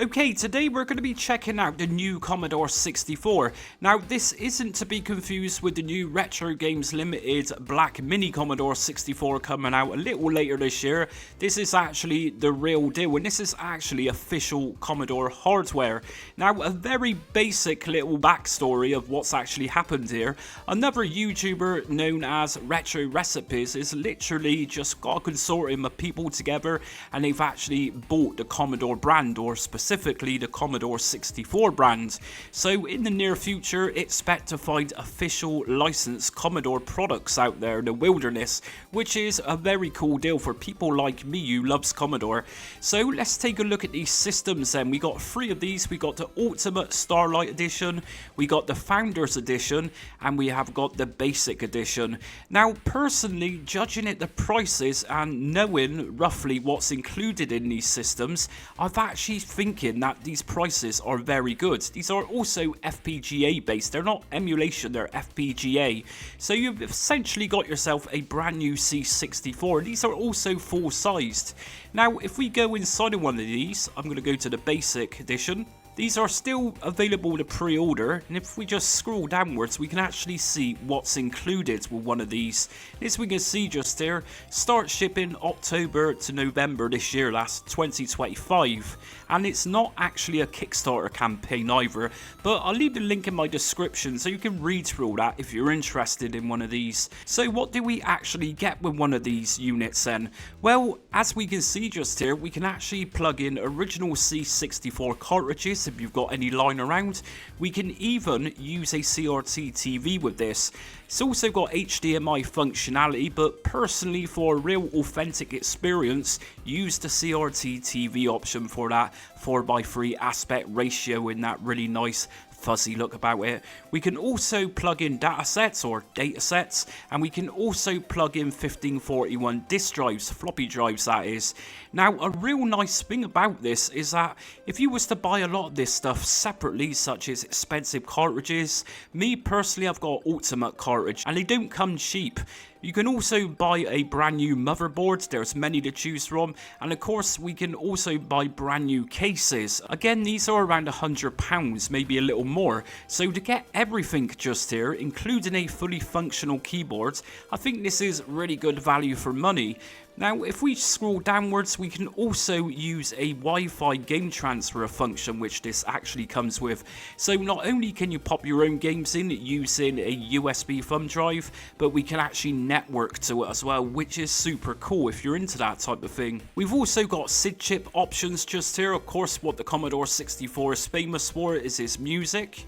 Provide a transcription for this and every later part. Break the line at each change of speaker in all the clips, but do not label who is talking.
Okay, today we're going to be checking out the new Commodore 64. Now, this isn't to be confused with the new Retro Games Limited Black Mini Commodore 64 coming out a little later this year. This is actually the real deal, and this is actually official Commodore hardware. Now, a very basic little backstory of what's actually happened here. Another YouTuber known as Retro Recipes is literally just got a consortium of people together, and they've actually bought the Commodore brand, or specifically the Commodore 64 brand. So in the near future, expect to find official licensed Commodore products out there in the wilderness, which is a very cool deal for people like me who loves Commodore. So let's take a look at these systems then. We got three of these. We got the Ultimate Starlight Edition, we got the Founders Edition, and we have got the Basic Edition. Now, personally, judging at the prices and knowing roughly what's included in these systems, I've actually thinking that these prices are very good. These are also FPGA based. They're not emulation, they're FPGA. So you've essentially got yourself a brand new C64. These are also full sized. Now, if we go inside of one of these, I'm going to go to the Basic Edition. These are still available to pre-order, and if we just scroll downwards, we can actually see what's included with one of these. As we can see just here, start shipping October to November this year, that's 2025. And it's not actually a Kickstarter campaign either, but I'll leave the link in my description so you can read through all that if you're interested in one of these. So what do we actually get with one of these units then? Well, as we can see just here, we can actually plug in original C64 cartridges if you've got any lying around. We can even use a CRT TV with this. It's also got HDMI functionality, but personally for a real authentic experience, use the CRT TV option for that 4:3 aspect ratio in that really nice fuzzy look about it. We can also plug in datasets or datasets, and we can also plug in 1541 disk drives, floppy drives that is. Now, a real nice thing about this is that if you was to buy a lot of this stuff separately, such as expensive cartridges, me personally I've got Ultimate cartridge and they don't come cheap. You can also buy a brand new motherboard, there's many to choose from, and of course we can also buy brand new cases. Again, these are around £100, maybe a little more. So to get everything just here, including a fully functional keyboard, I think this is really good value for money. Now, if we scroll downwards, we can also use a Wi-Fi game transfer function, which this actually comes with. So not only can you pop your own games in using a USB thumb drive, but we can actually network to it as well, which is super cool if you're into that type of thing. We've also got SID chip options just here. Of course, what the Commodore 64 is famous for is its music.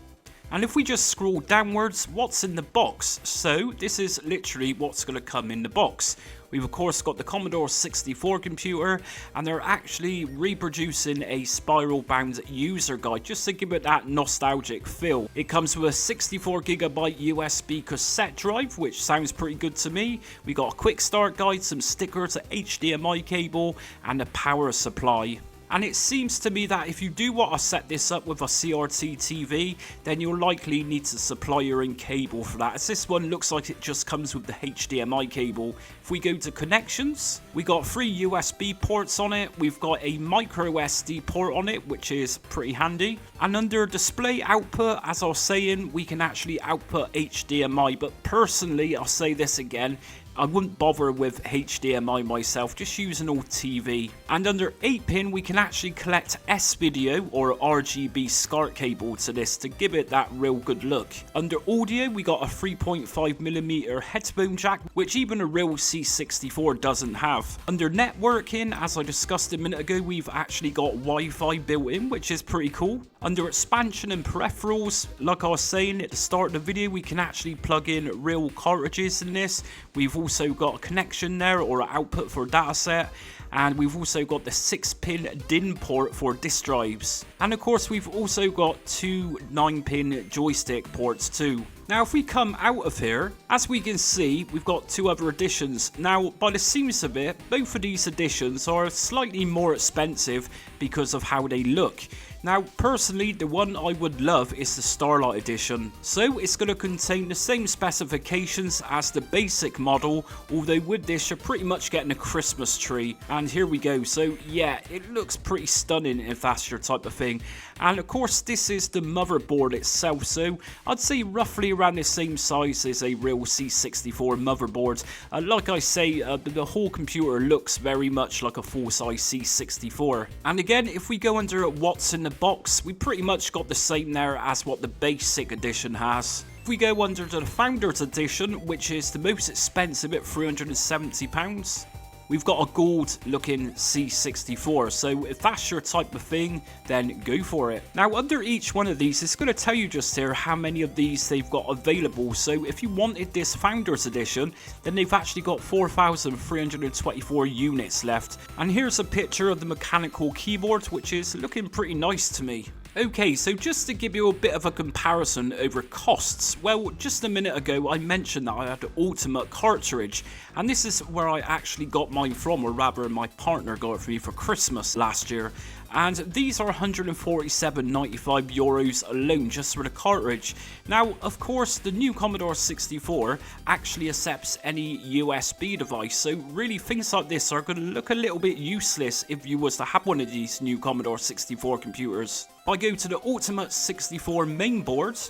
And if we just scroll downwards, what's in the box? So this is literally what's going to come in the box. We've of course got the Commodore 64 computer, and they're actually reproducing a spiral bound user guide just to give it that nostalgic feel. It comes with a 64GB USB cassette drive, which sounds pretty good to me. We got a quick start guide, some stickers, an HDMI cable, and a power supply. And it seems to me that if you do want to set this up with a CRT TV, then you'll likely need to supply your own cable for that, as this one looks like it just comes with the HDMI cable. If we go to connections, we got 3 USB ports on it, we've got a micro SD port on it, which is pretty handy. And under display output, as I was saying, we can actually output HDMI, but personally, I'll say this again, I wouldn't bother with HDMI myself, just use an old TV. And under 8-pin, we can actually collect S-video or RGB SCART cable to this to give it that real good look. Under audio, we got a 3.5mm headphone jack, which even a real C64 doesn't have. Under networking, as I discussed a minute ago, we've actually got Wi-Fi built in, which is pretty cool. Under expansion and peripherals, like I was saying at the start of the video, we can actually plug in real cartridges in this. We've also got a connection there, or an output for a dataset, and we've also got the 6-pin DIN port for disk drives. And of course we've also got 2 9-pin joystick ports too. Now if we come out of here, as we can see, we've got two other editions. Now by the seams of it, both of these editions are slightly more expensive because of how they look. Now personally, the one I would love is the Starlight edition. So it's going to contain the same specifications as the basic model, although with this you're pretty much getting a Christmas tree. And here we go. So yeah, it looks pretty stunning if that's your type of thing. And of course this is the motherboard itself, so I'd say roughly around the same size as a real C64 motherboard. Like I say, the whole computer looks very much like a full-size C64. And again, if we go under what's in the box, we pretty much got the same there as what the basic edition has. If we go under to the Founders edition, which is the most expensive at £370, we've got a gold looking C64, so if that's your type of thing, then go for it. Now under each one of these, it's going to tell you just here how many of these they've got available. So if you wanted this Founders edition, then they've actually got 4,324 units left. And here's a picture of the mechanical keyboard, which is looking pretty nice to me. Okay, so just to give you a bit of a comparison over costs, well, just a minute ago I mentioned that I had the Ultimate cartridge, and this is where I actually got mine from, or rather my partner got it for me for Christmas last year. And these are €147.95 alone just for the cartridge. Now, of course, the new Commodore 64 actually accepts any USB device, so really things like this are going to look a little bit useless if you was to have one of these new Commodore 64 computers. I go to the Ultimate 64 mainboard,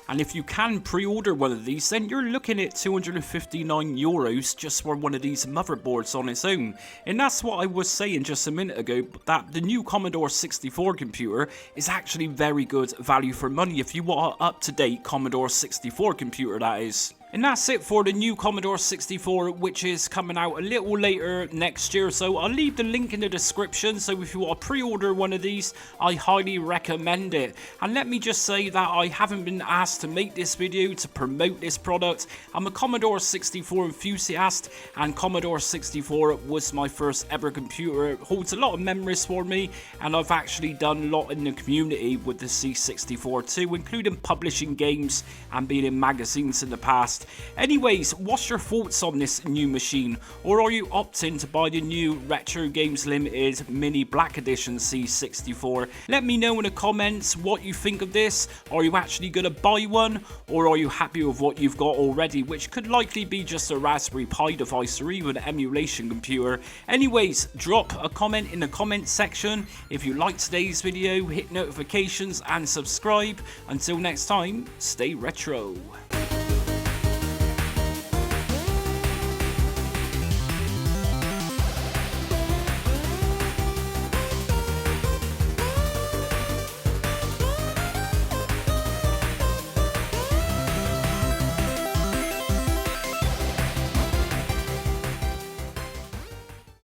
and if you can pre-order one of these, then you're looking at €259 just for one of these motherboards on its own. And that's what I was saying just a minute ago, that the new Commodore 64 computer is actually very good value for money if you want an up-to-date Commodore 64 computer, that is. And that's it for the new Commodore 64, which is coming out a little later next year, so I'll leave the link in the description, so if you want to pre-order one of these, I highly recommend it. And let me just say that I haven't been asked to make this video to promote this product. I'm a Commodore 64 enthusiast, and Commodore 64 was my first ever computer. It holds a lot of memories for me, and I've actually done a lot in the community with the C64 too, including publishing games and being in magazines in the past. Anyways, what's your thoughts on this new machine? Or are you opting to buy the new Retro Games Limited Mini Black Edition C64? Let me know in the comments what you think of this. Are you actually going to buy one? Or are you happy with what you've got already, which could likely be just a Raspberry Pi device or even an emulation computer? Anyways, drop a comment in the comment section. If you liked today's video, hit notifications and subscribe. Until next time, stay retro.